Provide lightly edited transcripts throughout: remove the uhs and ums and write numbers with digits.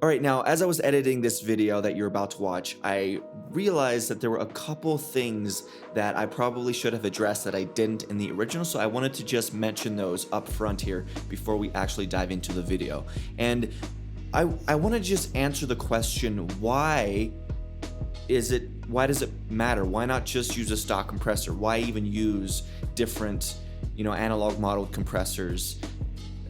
All right, now as I was editing this video that you're about to watch, I realized that there were a couple things that I probably should have addressed that I didn't in the original, so I wanted to just mention those up front here before we actually dive into the video. And I want to just answer the question, why does it matter? Why not just use a stock compressor? Why even use different, analog modeled compressors?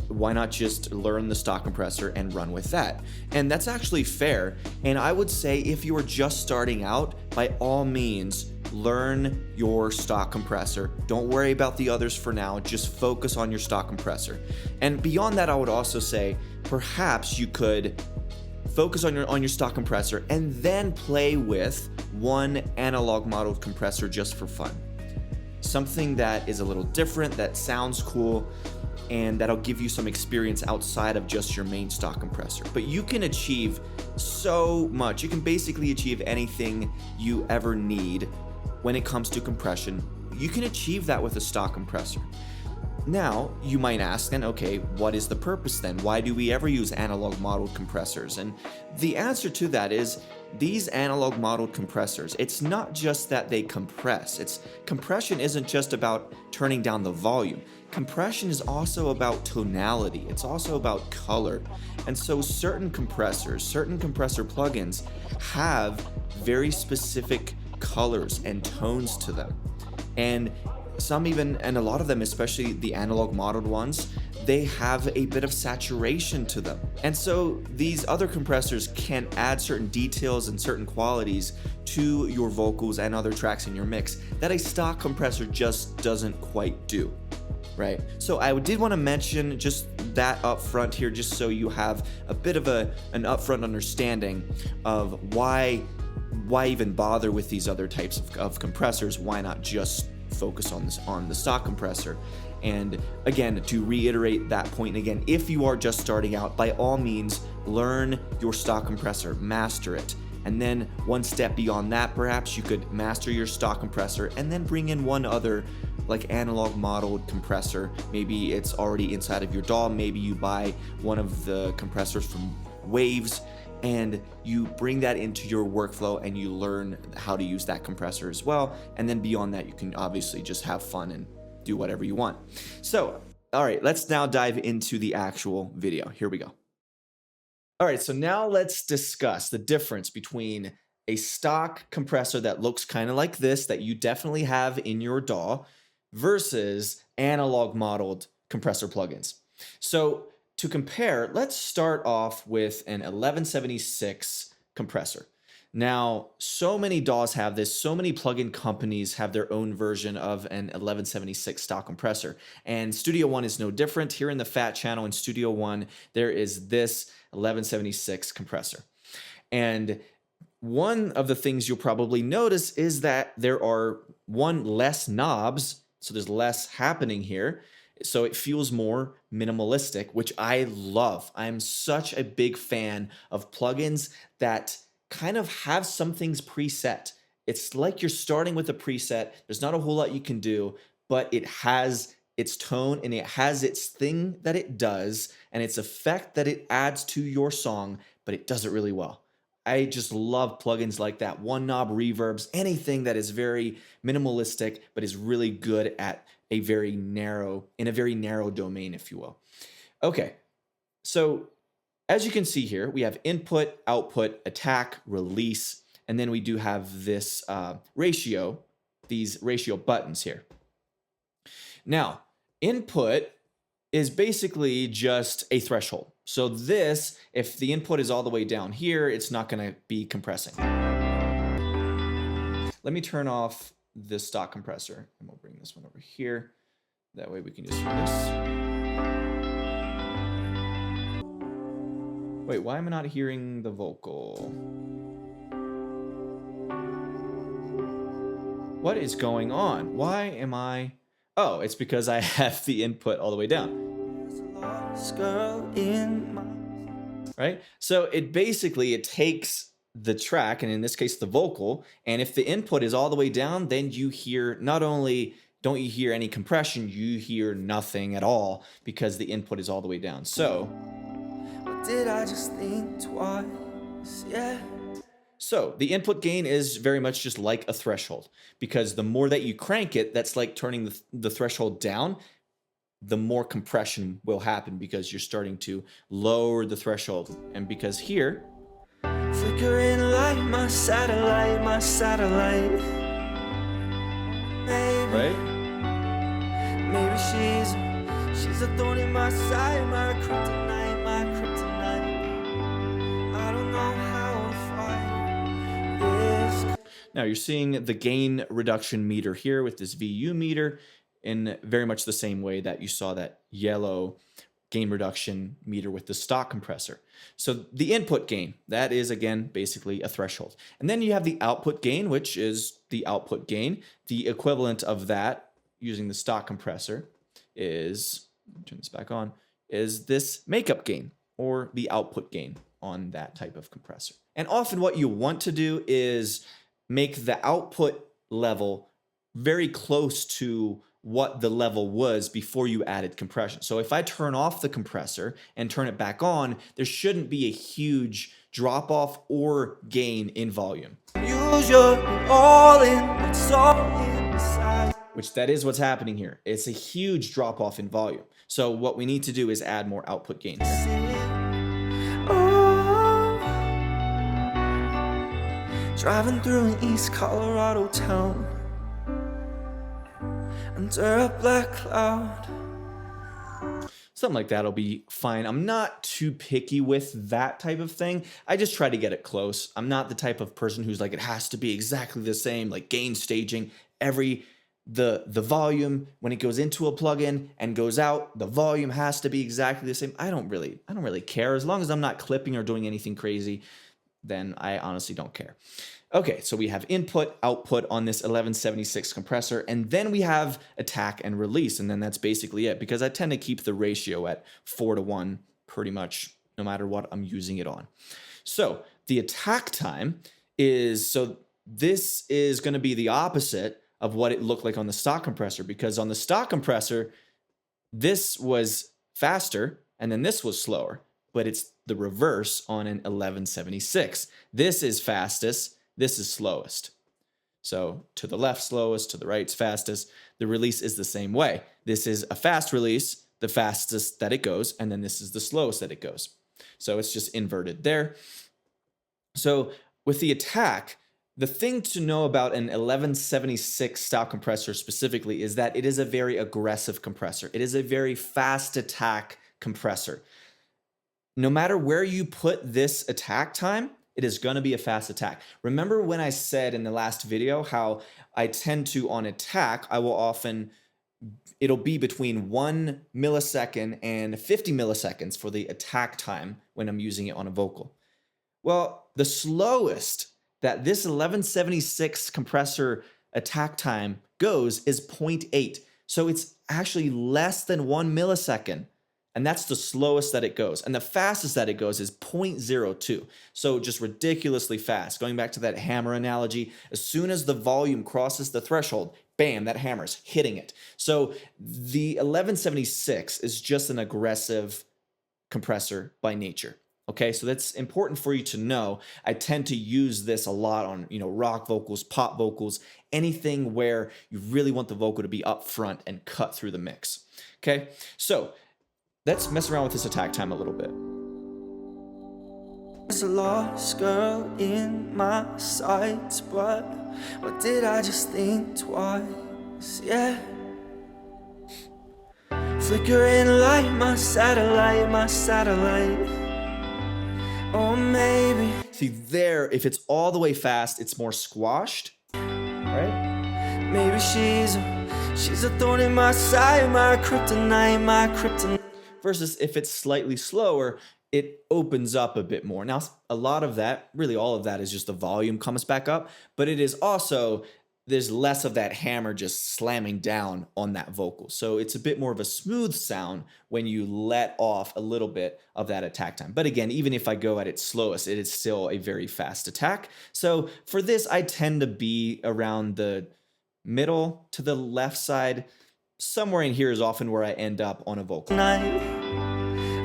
Why not just learn the stock compressor and run with that? And that's actually fair. And I would say if you are just starting out, by all means, learn your stock compressor. Don't worry about the others for now. Just focus on your stock compressor. And beyond that, I would also say perhaps you could focus on your stock compressor and then play with one analog modeled compressor just for fun. Something that is a little different, that sounds cool, and that'll give you some experience outside of just your main stock compressor. But you can achieve so much. You can basically achieve anything you ever need when it comes to compression. You can achieve that with a stock compressor. Now, you might ask then, okay, what is the purpose then? Why do we ever use analog modeled compressors? And the answer to that is these analog modeled compressors, it's not just that they compress. Compression isn't just about turning down the volume. Compression is also about tonality. It's also about color. And so certain compressors, certain compressor plugins have very specific colors and tones to them. And a lot of them, especially the analog modeled ones, they have a bit of saturation to them. And so these other compressors can add certain details and certain qualities to your vocals and other tracks in your mix that a stock compressor just doesn't quite do, right? So I did want to mention just that up front here, just so you have a bit of an upfront understanding of why even bother with these other types of compressors. Why not just focus on the stock compressor? And again, to reiterate that point again, if you are just starting out, by all means, learn your stock compressor, master it. And then one step beyond that, perhaps you could master your stock compressor and then bring in one other like analog modeled compressor. Maybe it's already inside of your DAW. Maybe you buy one of the compressors from Waves and you bring that into your workflow and you learn how to use that compressor as well. And then beyond that, you can obviously just have fun and do whatever you want. So, all right, let's now dive into the actual video. Here we go. All right, so now let's discuss the difference between a stock compressor that looks kind of like this, that you definitely have in your DAW, versus analog modeled compressor plugins. So to compare, let's start off with an 1176 compressor. Now, so many DAWs have this, so many plugin companies have their own version of an 1176 stock compressor, and Studio One is no different. Here in the Fat channel in Studio One, there is this 1176 compressor. And one of the things you'll probably notice is that there are less knobs, so there's less happening here. So it feels more minimalistic, which I love. I'm such a big fan of plugins that kind of have some things preset. It's like you're starting with a preset. There's not a whole lot you can do, but it has its tone and it has its thing that it does and its effect that it adds to your song, but it does it really well. I just love plugins like that. One knob reverbs, anything that is very minimalistic, but is really good at in a very narrow domain, if you will. Okay, so as you can see here, we have input, output, attack, release, and then we do have this these ratio buttons here. Now, input is basically just a threshold. So this, if the input is all the way down here, it's not going to be compressing. Let me turn off this stock compressor and we'll bring this one over here. That way we can just hear this. Wait, why am I not hearing the vocal? What is going on? Why am I... Oh, it's because I have the input all the way down. Right? So it takes the track, and in this case the vocal, and if the input is all the way down, then you hear, not only don't you hear any compression, you hear nothing at all because the input is all the way down. So Did I just think twice? Yeah. So the input gain is very much just like a threshold, because the more that you crank it, that's like turning the threshold down, the more compression will happen because you're starting to lower the threshold. And because here, flickering like my satellite, maybe, right? Maybe she's a thorn in my side, my kryptonite, I don't know how to fight this. Now you're seeing the gain reduction meter here with this VU meter in very much the same way that you saw that yellow gain reduction meter with the stock compressor. So the input gain, that is again basically a threshold. And then you have the output gain, which is the output gain. The equivalent of that using the stock compressor is, turn this back on, is this makeup gain or the output gain on that type of compressor. And often what you want to do is make the output level very close to what the level was before you added compression. So if I turn off the compressor and turn it back on, there shouldn't be a huge drop off or gain in volume. Use your all in, it's all inside. Which that is what's happening here. It's a huge drop off in volume. So what we need to do is add more output gain here. Oh, driving through an East Colorado town under a black cloud. Something like that'll be fine. I'm not too picky with that type of thing. I just try to get it close. I'm not the type of person who's like, it has to be exactly the same, like gain staging. The volume when it goes into a plugin and goes out, the volume has to be exactly the same. I don't really care. As long as I'm not clipping or doing anything crazy, then I honestly don't care. Okay, so we have input, output on this 1176 compressor, and then we have attack and release, and then that's basically it, because I tend to keep the ratio at 4:1 pretty much no matter what I'm using it on. So the attack time is, so this is going to be the opposite of what it looked like on the stock compressor, because on the stock compressor, this was faster, and then this was slower, but it's the reverse on an 1176. This is fastest, this is slowest. So to the left slowest, to the right's fastest. The release is the same way. This is a fast release, the fastest that it goes, and then this is the slowest that it goes. So it's just inverted there. So with the attack, the thing to know about an 1176 stock compressor specifically is that it is a very aggressive compressor. It is a very fast attack compressor. No matter where you put this attack time, it is going to be a fast attack. Remember when I said in the last video how I tend to, on attack, I will often, it'll be between 1 millisecond and 50 milliseconds for the attack time when I'm using it on a vocal. Well, the slowest that this 1176 compressor attack time goes is 0.8. So it's actually less than 1 millisecond. And that's the slowest that it goes. And the fastest that it goes is 0.02. So just ridiculously fast. Going back to that hammer analogy, as soon as the volume crosses the threshold, bam, that hammer's hitting it. So the 1176 is just an aggressive compressor by nature. Okay, so that's important for you to know. I tend to use this a lot on, rock vocals, pop vocals, anything where you really want the vocal to be up front and cut through the mix. Okay, so let's mess around with this attack time a little bit. There's a lost girl in my sights, but what did I just think twice? Yeah. Flickering like my satellite. Oh, maybe. See there, if it's all the way fast, it's more squashed, right? Maybe she's a thorn in my side, my kryptonite. Versus if it's slightly slower, it opens up a bit more. Now, a lot of that, really all of that is just the volume comes back up, but it is also, there's less of that hammer just slamming down on that vocal. So it's a bit more of a smooth sound when you let off a little bit of that attack time. But again, even if I go at its slowest, it is still a very fast attack. So for this, I tend to be around the middle to the left side. Somewhere in here is often where I end up on a vocal.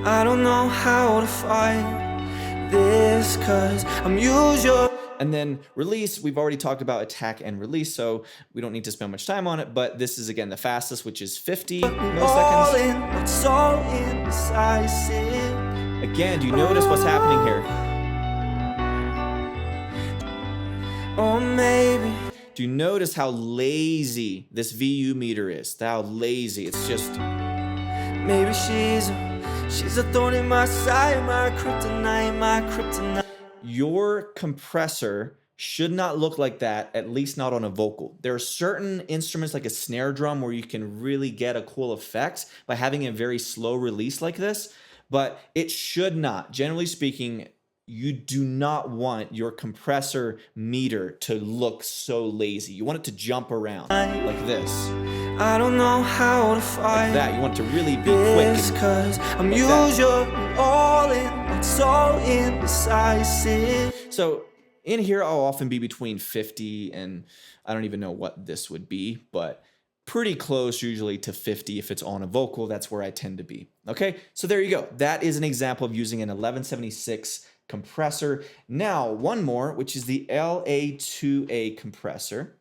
I don't know how to fight this, cause I'm usually. And then release, we've already talked about attack and release, so we don't need to spend much time on it, but this is again the fastest, which is 50 milliseconds. So indecisive. Again, do you notice what's happening here? Or maybe. Do you notice how lazy this VU meter is? How lazy, it's just... Maybe she's a thorn in my side, my kryptonite. Your compressor should not look like that, at least not on a vocal. There are certain instruments like a snare drum where you can really get a cool effect by having a very slow release like this, but it should not. Generally speaking, you do not want your compressor meter to look so lazy. You want it to jump around like this. I don't know how to fight like that. You want it to really be quick. Cause I'm like usually all in, so indecisive. So in here, I'll often be between 50 and I don't even know what this would be, but pretty close usually to 50 if it's on a vocal. That's where I tend to be. Okay, so there you go. That is an example of using an 1176 compressor. Now, one more, which is the LA2A compressor.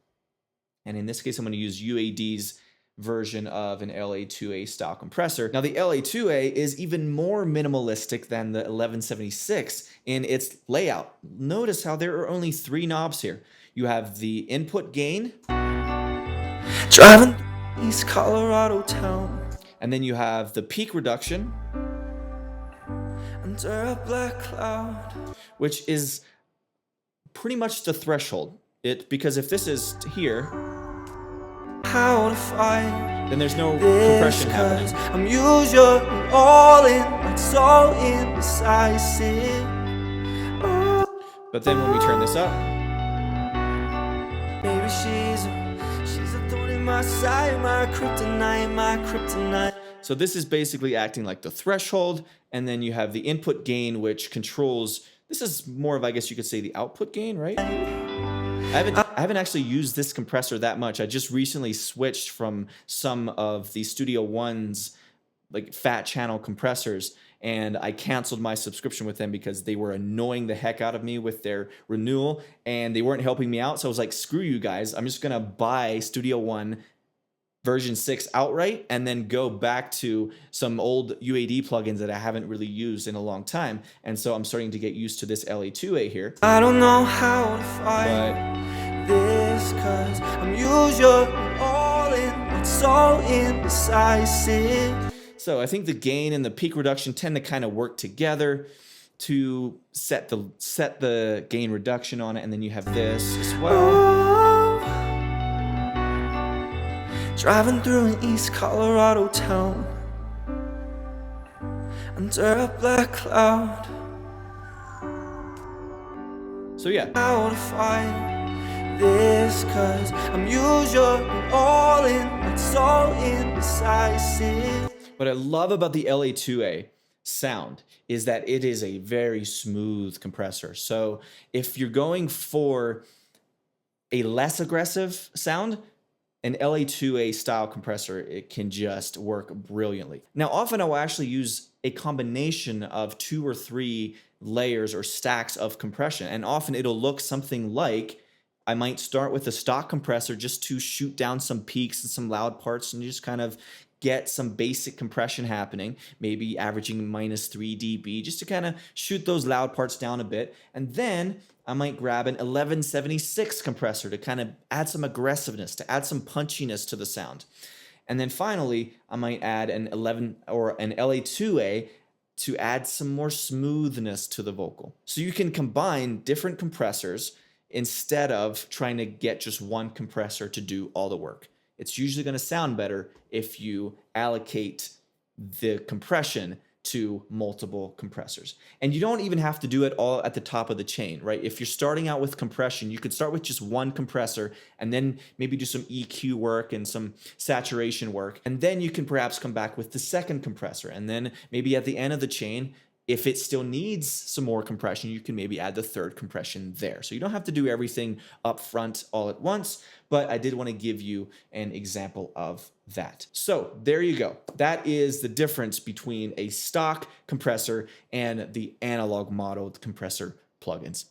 And in this case, I'm going to use UAD's version of an LA2A style compressor. Now, the LA2A is even more minimalistic than the 1176 in its layout. Notice how there are only 3 knobs here. You have the input gain, driving East Colorado town, and then you have the peak reduction, under a black cloud, which is pretty much the threshold. Because if this is here, how to fight, then there's no compression happening. I'm usually all in, so indecisive. But then when we turn this up, maybe she's a thorn in my side, my kryptonite. So this is basically acting like the threshold, and then you have the input gain, which controls, this is more of, I guess you could say, the output gain, right? I haven't actually used this compressor that much. I just recently switched from some of the Studio One's like fat channel compressors, and I canceled my subscription with them because they were annoying the heck out of me with their renewal, and they weren't helping me out. So I was like, screw you guys. I'm just gonna buy Studio One version 6 outright and then go back to some old UAD plugins that I haven't really used in a long time. And so I'm starting to get used to this LA2A here. I don't know how to fight this, cause I'm usually all in, so indecisive. So I think the gain and the peak reduction tend to kind of work together to set the gain reduction on it, and then you have this as well. Driving through an East Colorado town, under a black cloud. So yeah. How to fight this, cause I'm usually all in, so indecisive. What I love about the LA2A sound is that it is a very smooth compressor. So if you're going for a less aggressive sound, an LA2A style compressor, it can just work brilliantly. Now, often I will actually use a combination of 2 or 3 layers or stacks of compression, and often it'll look something like I might start with a stock compressor just to shoot down some peaks and some loud parts and just kind of get some basic compression happening, maybe averaging -3 dB, just to kind of shoot those loud parts down a bit. And then I might grab an 1176 compressor to kind of add some aggressiveness, to add some punchiness to the sound. And then finally, I might add an LA2A to add some more smoothness to the vocal. So you can combine different compressors instead of trying to get just one compressor to do all the work. It's usually going to sound better if you allocate the compression to multiple compressors. And you don't even have to do it all at the top of the chain, right? If you're starting out with compression, you could start with just one compressor and then maybe do some EQ work and some saturation work. And then you can perhaps come back with the second compressor. And then maybe at the end of the chain, If it still needs some more compression, you can maybe add the third compression there. So you don't have to do everything up front all at once, but I did want to give you an example of that. So there you go. That is the difference between a stock compressor and the analog modeled compressor plugins.